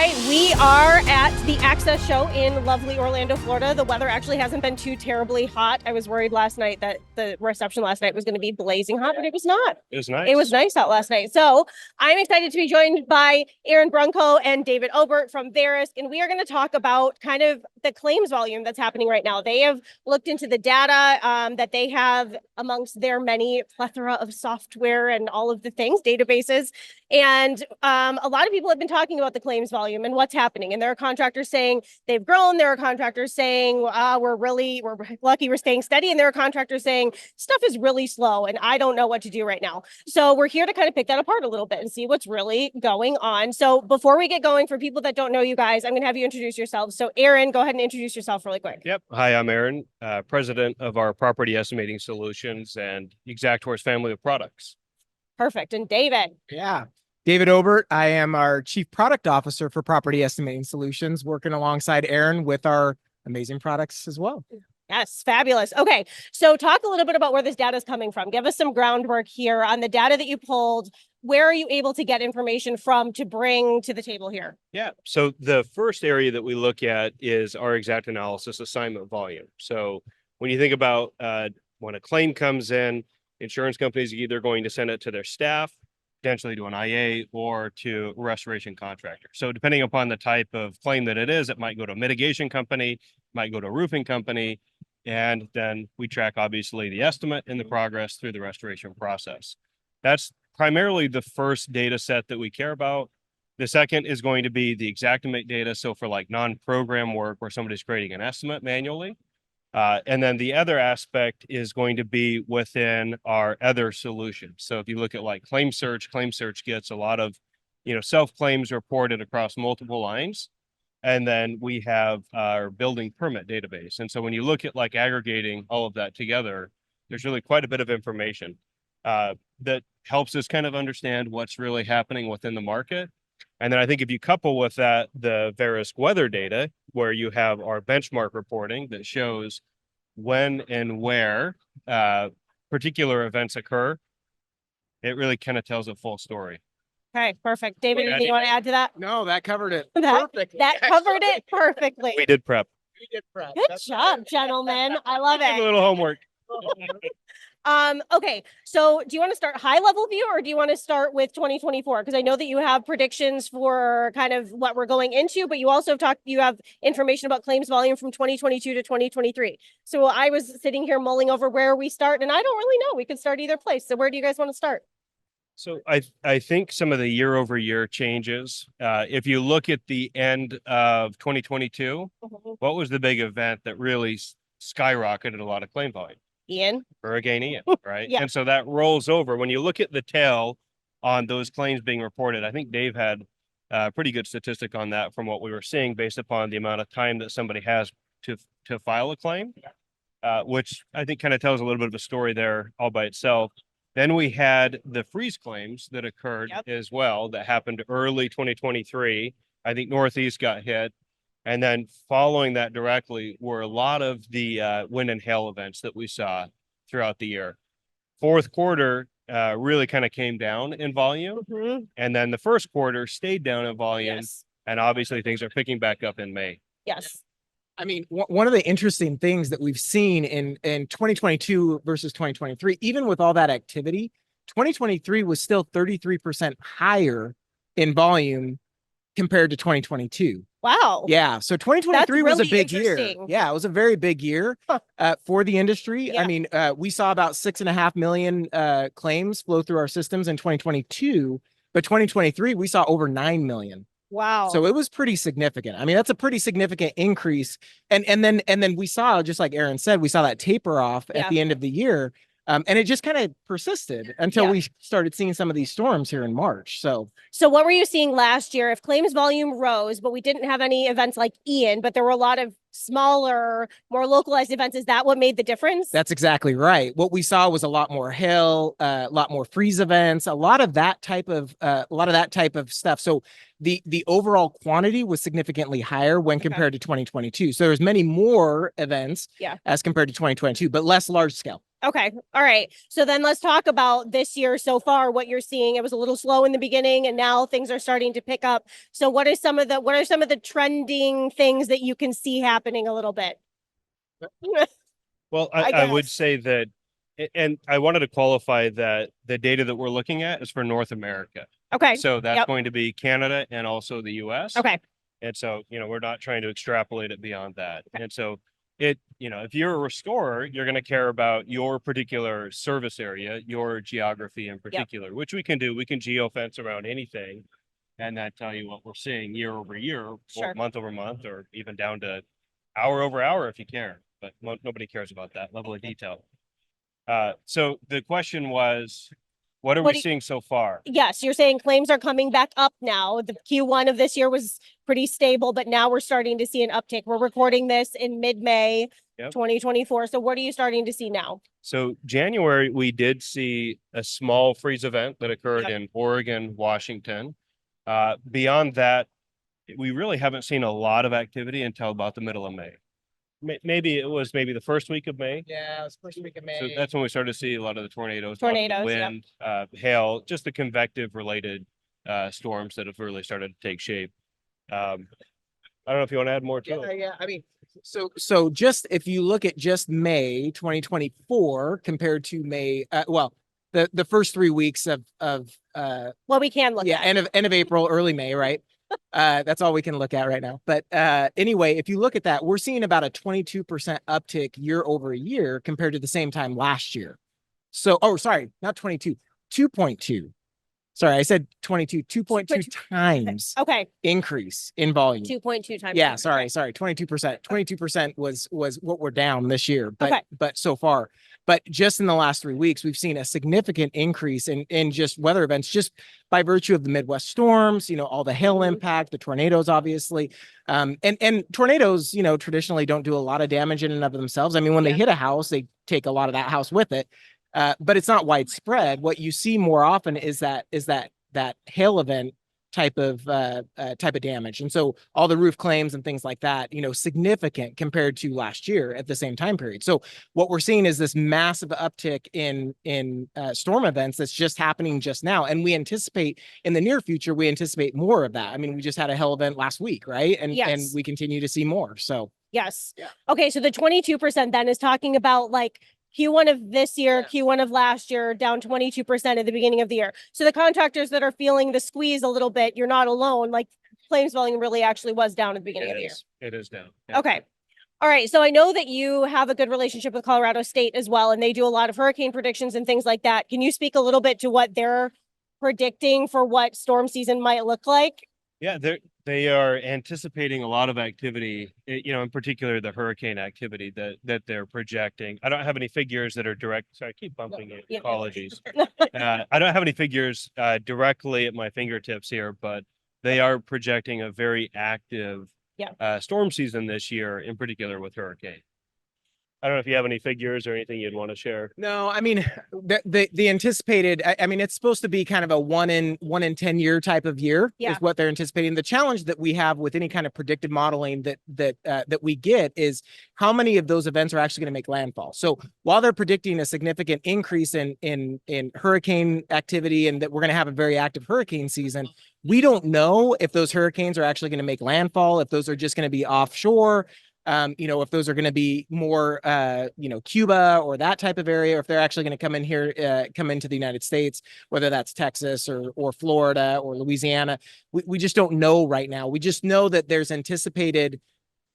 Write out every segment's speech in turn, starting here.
right, we are at the Access Show in lovely Orlando, Florida. The weather actually hasn't been too terribly hot. I was worried last night that the reception last night was going to be blazing hot, but it was not. It was nice. It was nice out last night. So I'm excited to be joined by Brunko and David Obert from Verisk, and we are going to talk about kind of the claims volume that's happening right now. They have looked into the data that they have amongst their many plethora of software and all of the things, databases. And a lot of people have been talking about the claims volume and what's happening. And there are contractors saying they've grown. There are contractors saying we're lucky we're staying steady. And there are contractors saying stuff is really slow and I don't know what to do right now. So we're here to kind of pick that apart a little bit and see what's really going on. So before we get going, for people that don't know you guys, I'm going to have you introduce yourselves. So Aaron, go ahead and introduce yourself really quick. Yep. Hi, I'm Aaron, president of our property estimating solutions and Exactor's family of products. Perfect. And David. Yeah. David Obert. I am our chief product officer for property estimating solutions, working alongside Aaron with our amazing products as well. Yes, fabulous. Okay, so talk a little bit about where this data is coming from. Give us some groundwork here on the data that you pulled. Where are you able to get information from to bring to the table here? Yeah. So the first area that we look at is our exact analysis assignment volume. So when you think about when a claim comes in, insurance companies are either going to send it to their staff, potentially to an IA, or to a restoration contractor. So depending upon the type of claim that it is, it might go to a mitigation company, might go to a roofing company, and then we track obviously the estimate and the progress through the restoration process. That's primarily the first data set that we care about. The second is going to be the Xactimate data. So for like non-program work where somebody's creating an estimate manually. And then the other aspect is going to be within our other solutions. So if you look at like claim search gets a lot of, self-claims reported across multiple lines. And then we have our building permit database. And so when you look at like aggregating all of that together, there's really quite a bit of information that helps us kind of understand what's really happening within the market. And then I think if you couple with that, the Verisk weather data, where you have our benchmark reporting that shows when and where particular events occur, it really kind of tells a full story. Okay, perfect. David, anything you want to add to that? No, that covered it. Perfect. That covered it perfectly. We did prep. Good job, gentlemen. I love A it. little homework. Okay, so do you want to start high level view or do you want to start with 2024? Because I know that you have predictions for kind of what we're going into, but you also you have information about claims volume from 2022 to 2023. So I was sitting here mulling over where we start and I don't really know. We could start either place. So where do you guys want to start? So I think some of the year over year changes, if you look at the end of 2022, what was the big event that really skyrocketed a lot of claim volume? Hurricane Ian, right? Yeah. And so that rolls over. When you look at the tail on those claims being reported, I think Dave had a pretty good statistic on that from what we were seeing based upon the amount of time that somebody has to file a claim, which I think kind of tells a little bit of a story there all by itself. Then we had the freeze claims that occurred as well that happened early 2023. I think Northeast got hit. And then following that directly were a lot of the wind and hail events that we saw throughout the year. Fourth quarter really kind of came down in volume. And then the first quarter stayed down in volume. Yes. And obviously things are picking back up in May. Yes. I mean, one of the interesting things that we've seen in 2022 versus 2023, even with all that activity, 2023 was still 33% higher in volume compared to 2022. Wow. Yeah. So 2023 was a really big year. interesting. Yeah, it was a very big year for the industry. Yeah. I mean, we saw about 6.5 million claims flow through our systems in 2022, but 2023 we saw over 9 million. Wow. So it was pretty significant. I mean, that's a pretty significant increase. And then we saw, just like Aaron said, we saw that taper off at the end of the year. And it just kind of persisted until we started seeing some of these storms here in March. So what were you seeing last year? If claims volume rose, but we didn't have any events like Ian, but there were a lot of smaller, more localized events, is that what made the difference? That's exactly right. What we saw was a lot more hail, a lot more freeze events, a lot of that type of stuff. So the overall quantity was significantly higher when compared to 2022. So there's many more events as compared to 2022, but less large scale. Okay. All right. So then let's talk about this year so far, what you're seeing. It was a little slow in the beginning and now things are starting to pick up. So what are some of the trending things that you can see happening a little bit? Well, I I would guess. say that, and I wanted to qualify that the data that we're looking at is for North America. Okay. So that's Yep. going to be Canada and also the US. Okay. And so, we're not trying to extrapolate it beyond that. Okay. And so if you're a restorer, you're going to care about your particular service area, your geography in particular, which we can do. We can geofence around anything and then tell you what we're seeing year over year, Sure. or month over month, or even down to hour over hour if you care. But nobody cares about that level of detail. So the question was, what are we seeing so far? Yes, you're saying claims are coming back up now. The Q1 of this year was pretty stable, but now we're starting to see an uptick. We're recording this in mid-May, Yep. 2024. So what are you starting to see now? So January, we did see a small freeze event that occurred Yep. in Oregon, Washington. Beyond that, we really haven't seen a lot of activity until about the middle of May. Maybe it was the first week of May. Yeah, it was first week of May. So that's when we started to see a lot of the tornadoes, Tornadoes, yep. wind, hail, just the convective related storms that have really started to take shape. I don't know if you want to add more to it. Yeah. I mean, so just if you look at just May 2024 compared to May, the first 3 weeks of Well, we can look at. end of April, early May, right? That's all we can look at right now. But anyway, if you look at that, we're seeing about a 22% uptick year over year compared to the same time last year. So, sorry, not 22, 2.2. Sorry, I said 22, 2.2 times Okay. increase in volume. 2.2 times. Yeah, sorry, 22%. 22% was what we're down this year, Okay. but so far. But just in the last 3 weeks, we've seen a significant increase in just weather events, just by virtue of the Midwest storms, all the hail impact, the tornadoes, obviously. And tornadoes, traditionally don't do a lot of damage in and of themselves. I mean, when they hit a house, they take a lot of that house with it. But it's not widespread. What you see more often is that hail event type of damage. And so all the roof claims and things like that, significant compared to last year at the same time period. So what we're seeing is this massive uptick in storm events that's just happening just now. And we anticipate in the near future, more of that. I mean, we just had a hail event last week, right? And we continue to see more. So yes. Yeah. Okay. So the 22% then is talking about like Q1 of this year, Q1 of last year, down 22% at the beginning of the year. So the contractors that are feeling the squeeze a little bit, you're not alone. Like claims volume really actually was down at the beginning of the year. It is down. Yeah. Okay. All right. So I know that you have a good relationship with Colorado State as well, and they do a lot of hurricane predictions and things like that. Can you speak a little bit to what they're predicting for what storm season might look like? Yeah, they are anticipating a lot of activity, in particular the hurricane activity that they're projecting. I don't have any figures that are direct. Sorry, I keep bumping it. Yeah. Apologies. I don't have any figures directly at my fingertips here, but they are projecting a very active storm season this year, in particular with hurricane. I don't know if you have any figures or anything you'd want to share. No, I mean, the anticipated, I mean, it's supposed to be kind of a 1 in 10 year type of year is what they're anticipating. The challenge that we have with any kind of predictive modeling that we get is how many of those events are actually going to make landfall. So while they're predicting a significant increase in hurricane activity and that we're going to have a very active hurricane season, we don't know if those hurricanes are actually going to make landfall, if those are just going to be offshore. If those are going to be more, Cuba or that type of area, or if they're actually going to come in here, come into the United States, whether that's Texas or Florida or Louisiana, we just don't know right now. We just know that there's anticipated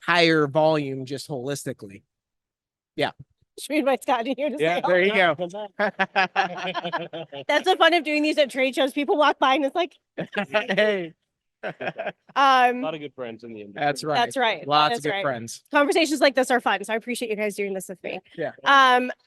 higher volume just holistically. Yeah. Should we invite Scott in here to say there you go. That's the fun of doing these at trade shows. People walk by and it's like, hey. A lot of good friends in the industry. That's right. That's right. Lots of good friends. Conversations like this are fun, so I appreciate you guys doing this with me. Yeah.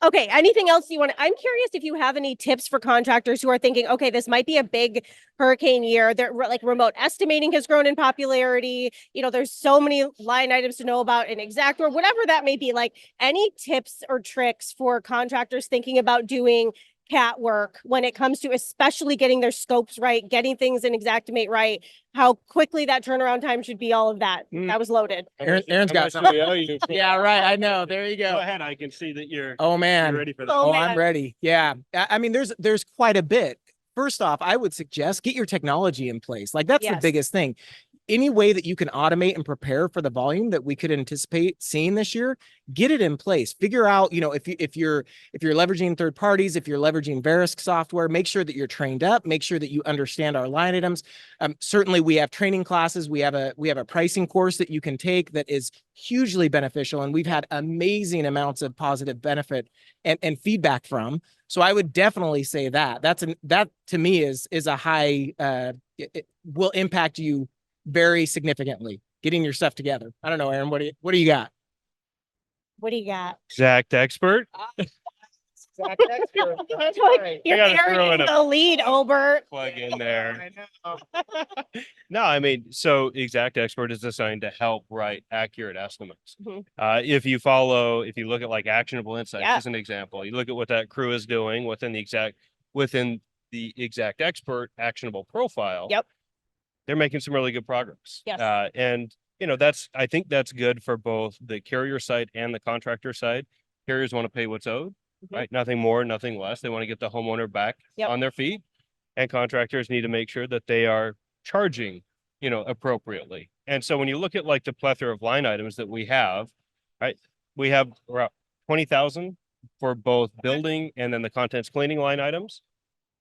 Okay. Anything else you want? I'm curious if you have any tips for contractors who are thinking, okay, this might be a big hurricane year. They're like remote estimating has grown in popularity. There's so many line items to know about in Exact or whatever that may be. Like any tips or tricks for contractors thinking about doing cat work when it comes to especially getting their scopes right, getting things in Xactimate right, how quickly that turnaround time should be, all of that. That was loaded. Aaron's got something. something. Yeah, right. I know. There you Go go. ahead. I can see that you're Man. ready for that. Oh, I'm man. ready. Yeah. I mean, there's quite a bit. First off, I would suggest get your technology in place. Like that's the Yes. biggest thing. Any way that you can automate and prepare for the volume that we could anticipate seeing this year, get it in place. Figure out, if you're leveraging third parties, if you're leveraging Verisk software, make sure that you're trained up, make sure that you understand our line items. Certainly we have training classes. We have a pricing course that you can take that is hugely beneficial. And we've had amazing amounts of positive benefit and feedback from. So I would definitely say that that to me is a high, it will impact you very significantly getting your stuff together. I don't know, Aaron, what do you got? What do you got? Exact expert. You're gotta throw burying in a- the lead, Obert. Plug in there. No, I mean, so Exact Expert is designed to help write accurate estimates. Mhm. If you look at like actionable insights as an example, you look at what that crew is doing within the Exact Expert actionable profile. Yep. They're making some really good progress. Yes. And I think that's good for both the carrier side and the contractor side. Carriers want to pay what's owed, right? Nothing more, nothing less. They want to get the homeowner back on their feet. And contractors need to make sure that they are charging, appropriately. And so when you look at like the plethora of line items that we have, right? We have around 20,000 for both building and then the contents cleaning line items.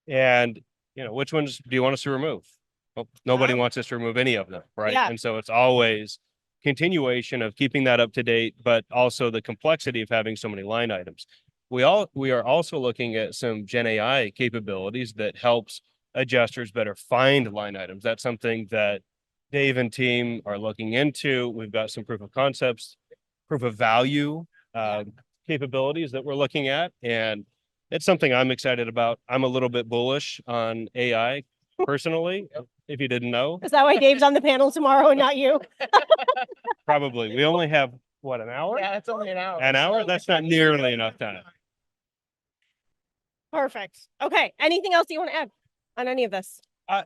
And, which ones do you want us to remove? Well, nobody wants us to remove any of them, right? Yeah. And so it's always continuation of keeping that up to date, but also the complexity of having so many line items. We are also looking at some Gen AI capabilities that helps adjusters better find line items. That's something that Dave and team are looking into. We've got some proof of concepts, proof of value capabilities that we're looking at. And it's something I'm excited about. I'm a little bit bullish on AI personally, if you didn't know. Is that why Dave's on the panel tomorrow and not you? Probably. We only have, an hour? Yeah, it's only an hour. An hour? That's not nearly enough time. Perfect. Okay. Anything else you want to add on any of this?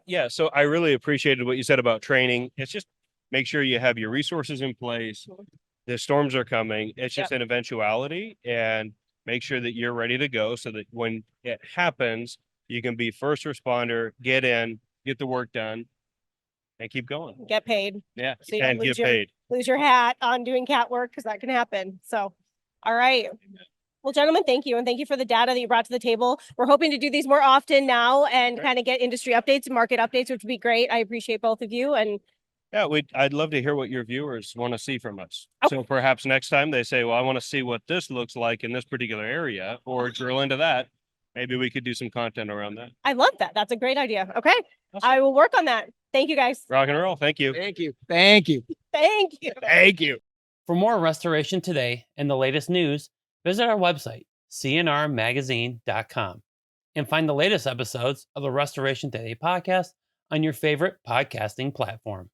Yeah, so I really appreciated what you said about training. It's just make sure you have your resources in place. The storms are coming. It's just an eventuality, and make sure that you're ready to go so that when it happens, you can be first responder, get in, get the work done, and keep going. Get paid. Yeah, So you don't and get lose paid. Lose your hat on doing cat work, because that can happen. So, all right. Well, gentlemen, thank you. And thank you for the data that you brought to the table. We're hoping to do these more often now and kind of get industry updates and market updates, which would be great. I appreciate both of you. And yeah, I'd love to hear what your viewers want to see from us. Okay. So perhaps next time they say, well, I want to see what this looks like in this particular area, or drill into that. Maybe we could do some content around that. I love that. That's a great idea. Okay. Awesome. I will work on that. Thank you, guys. Rock and roll. Thank you. Thank you. Thank you. Thank you. Thank you. For more Restoration Today and the latest news, visit our website, cnrmagazine.com, and find the latest episodes of the Restoration Today podcast on your favorite podcasting platform.